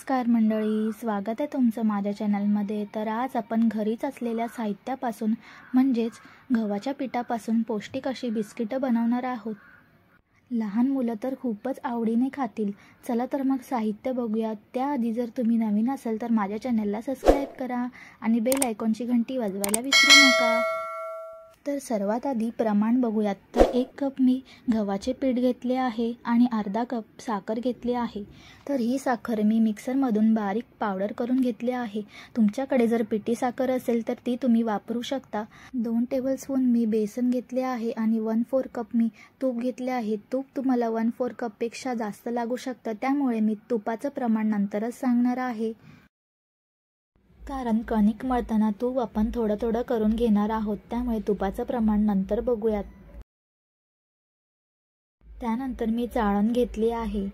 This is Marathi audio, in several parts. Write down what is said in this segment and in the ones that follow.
नमस्कार मंडळी, स्वागत आहे तुमचं माझ्या चॅनलमध्ये. तर आज आपण घरीच असलेल्या साहित्यापासून म्हणजेच गव्हाच्या पिठापासून पौष्टिक अशी बिस्किटं बनवणार आहोत. लहान मुलं तर खूपच आवडीने खातील. चला तर मग साहित्य बघूयात. त्याआधी जर तुम्ही नवीन असाल तर माझ्या चॅनलला सबस्क्राईब करा आणि बेल आयकॉनची घंटी वाजवायला विसरू नका. तर सर्वात आधी प्रमाण बघूयात. तर 1 कप मी गव्हाचे पीठ घेतले आहे आणि अर्धा कप साखर घेतली आहे. तर ही साखर मी मिक्सरमधून बारीक पावडर करून घेतली आहे. तुमच्याकडे जर पिठी साखर असेल तर ती तुम्ही वापरू शकता. 2 टेबलस्पून मी बेसन घेतले आहे आणि 1/4 कप मी तूप घेतले आहे. तूप तुम्हाला 1/4 कपपेक्षा जास्त लागू शकतं, त्यामुळे मी तुपाचं प्रमाण नंतरच सांगणार आहे. कारण कणिक मळताना तूप आपण थोडं थोडं करून घेणार आहोत, त्यामुळे तुपाचं प्रमाण नंतर बघूयात. त्यानंतर मी चाळण घेतली आहे.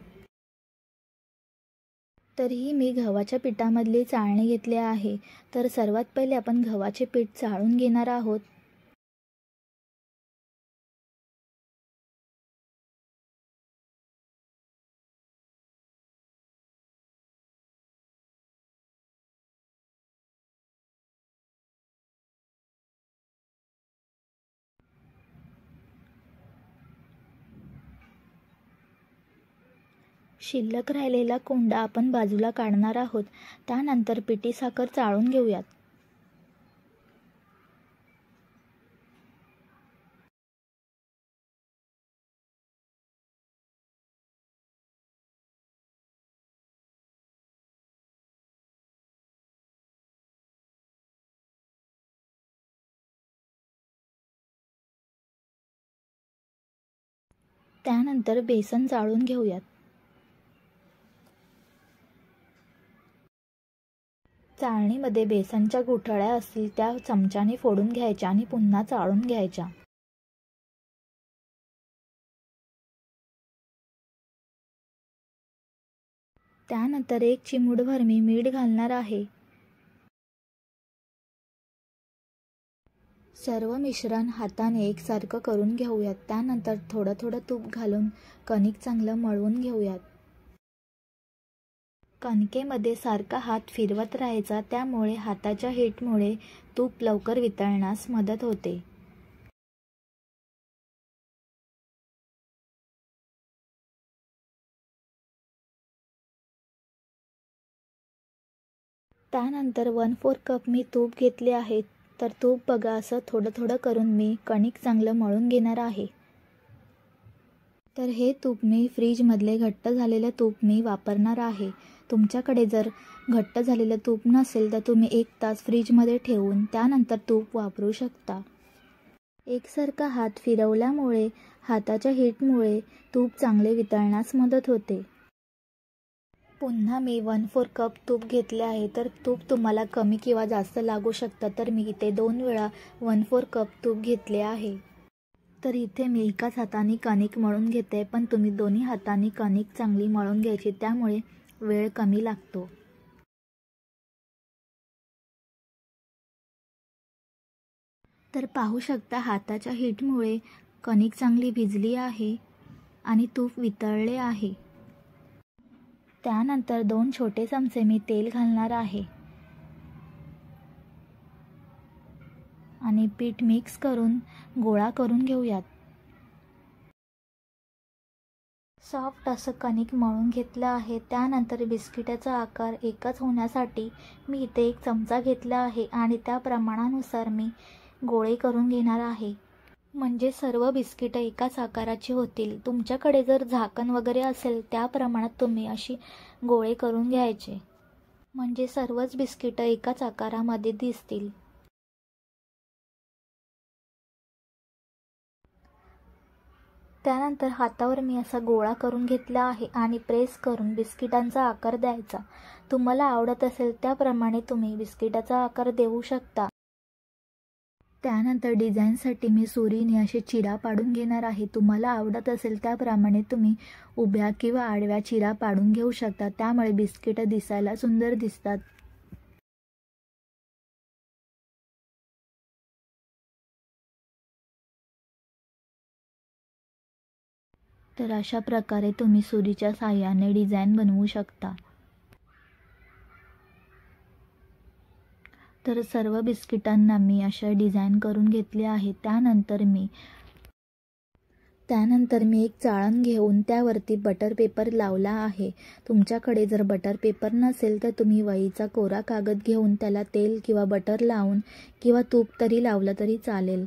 तर ही मी गव्हाच्या पिठामधली चाळणी घेतली आहे. तर सर्वात पहिले आपण गव्हाचे पीठ चाळून घेणार आहोत. शिल्लक राहिलेला कोंडा आपण बाजूला काढणार आहोत. त्यानंतर पिठी साखर चाळून घेऊयात. त्यानंतर बेसन चाळून घेऊयात. चाळणीमध्ये बेसनच्या गुठळ्या असतील त्या चमच्याने फोडून घ्यायच्या आणि पुन्हा चाळून घ्यायच्या. त्यानंतर 1 चिमूटभर मी मीठ घालणार आहे. सर्व मिश्रण हाताने एकसारखं करून घेऊयात. त्यानंतर थोडं थोडं तूप घालून कणिक चांगलं मळवून घेऊयात. कणकेमध्ये सारखा हात फिरवत राहायचा, त्यामुळे हाताच्या हीटमुळे तूप लवकर वितळण्यास मदत होते. त्यानंतर 1/4 कप मी तूप घेतले आहे. तर तूप बघा, असं थोडं थोडं करून मी कणिक चांगलं मळून घेणार आहे. तर हे तूप मी फ्रीजमधले घट्ट झालेलं तूप मी वापरणार आहे. तुमच्याकडे जर घट्ट झालेलं तूप नसेल तर तुम्ही 1 तास फ्रीजमध्ये ठेवून त्यानंतर तूप वापरू शकता. एकसारखा हात फिरवल्यामुळे हाताच्या हीटमुळे तूप चांगले वितळण्यास मदत होते. पुन्हा मी 1/4 कप तूप घेतले आहे. तर तूप तुम्हाला कमी किंवा जास्त लागू शकतं. तर मी इथे 2 वेळा 1/4 कप तूप घेतले आहे. तर इथे मी एकाच हाताने कणिक मळून घेते, पण तुम्ही दोन्ही हातांनी कणिक चांगली मळून घ्यायची, त्यामुळे वेळ कमी लागतो. तर पाहू शकता, हाताच्या हीटमुळे कणिक चांगली भिजली आहे आणि तूप वितळले आहे. त्यानंतर 2 छोटे चमचे मी तेल घालणार आहे आणि पीठ मिक्स करून गोळा करून घेऊयात. सॉफ्ट असं कणिक मळून घेतलं आहे. त्यानंतर बिस्किटाचा आकार एकच होण्यासाठी मी इथे 1 चमचा घेतला आहे आणि त्या प्रमाणानुसार मी गोळे करून घेणार आहे. म्हणजे सर्व बिस्किटं एकाच आकाराची होतील. तुमच्याकडे जर झाकण वगैरे असेल त्या प्रमाणात तुम्ही अशी गोळे करून घ्यायचे, म्हणजे सर्वच बिस्किटं एकाच आकारामध्ये दिसतील. त्यानंतर हातावर मी असा गोळा करून घेतला आहे आणि प्रेस करून बिस्किटांचा आकार द्यायचा. तुम्हाला आवडत असेल त्याप्रमाणे तुम्ही बिस्किटाचा आकार देऊ शकता. त्यानंतर डिझाईनसाठी मी सुरीने असे चिरा पाडून घेणार आहे. तुम्हाला आवडत असेल त्याप्रमाणे तुम्ही उभ्या किंवा आडव्या चिरा पाडून घेऊ शकता, त्यामुळे बिस्किटं दिसायला सुंदर दिसतात. तर अशा प्रकारे तुम्ही सुरीच्या साहाय्याने डिझाईन बनवू शकता. तर सर्व बिस्किटांना मी अशा डिझाईन करून घेतले आहे. त्यानंतर मी एक चाळण घेऊन त्यावरती बटर पेपर लावला आहे. तुमच्याकडे जर बटर पेपर नसेल तर तुम्ही वहीचा कोरा कागद घेऊन त्याला तेल किंवा बटर लावून किंवा तूप तरी लावलं तरी चालेल.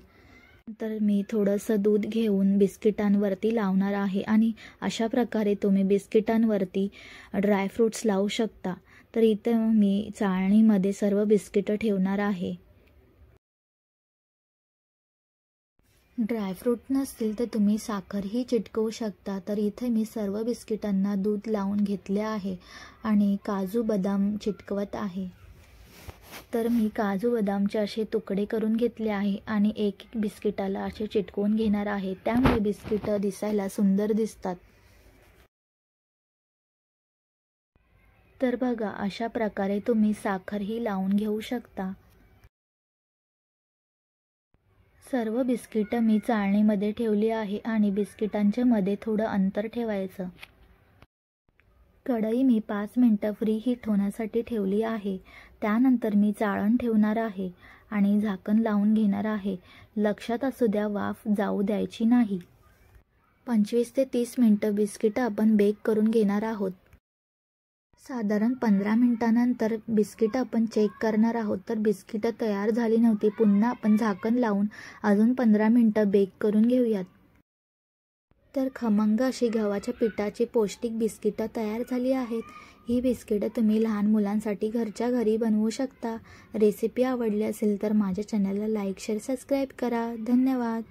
तर मी थोडंसं दूध घेऊन बिस्किटांवरती लावणार आहे आणि अशा प्रकारे तुम्ही बिस्किटांवरती ड्रायफ्रूट्स लावू शकता. तर इथं मी चाळणीमध्ये सर्व बिस्किटं ठेवणार आहे. ड्रायफ्रूट नसतील तर तुम्ही साखरही चिटकवू शकता. तर इथे मी सर्व बिस्किटांना दूध लावून घेतले आहे आणि काजू बदाम चिटकवत आहे. तर मी काजू बदामचे असे तुकडे करून घेतले आहे आणि एक एक बिस्किटाला असे चिटकवून घेणार आहे. त्यामुळे बिस्किटं दिसायला सुंदर दिसतात. तर बघा, अशा प्रकारे तुम्ही साखरही लावून घेऊ शकता. सर्व बिस्किटं मी चाळणीमध्ये ठेवली आहे आणि बिस्किटांच्या मध्ये थोडं अंतर ठेवायचं. कढई मी 5 मिनिटं फ्री हीट होण्यासाठी ठेवली आहे. त्यानंतर मी चाळण ठेवणार आहे आणि झाकण लावून घेणार आहे. लक्षात असू द्या, वाफ जाऊ द्यायची नाही. 25 ते 30 मिनिटं बिस्किटं आपण बेक करून घेणार आहोत. साधारण 15 मिनिटांनंतर बिस्किटं आपण चेक करणार आहोत. तर बिस्किटं तयार झाली नव्हती. पुन्हा आपण झाकण लावून अजून 15 मिनिटं बेक करून घेऊयात. तर खमंग अशी गव्हाच्या पिठाची पौष्टिक बिस्किटं तयार झाली आहेत. ही बिस्किटं तुम्ही लहान मुलांसाठी घरच्या घरी बनवू शकता. रेसिपी आवडली असेल तर माझ्या चॅनलला लाईक, शेअर, सबस्क्राईब करा. धन्यवाद.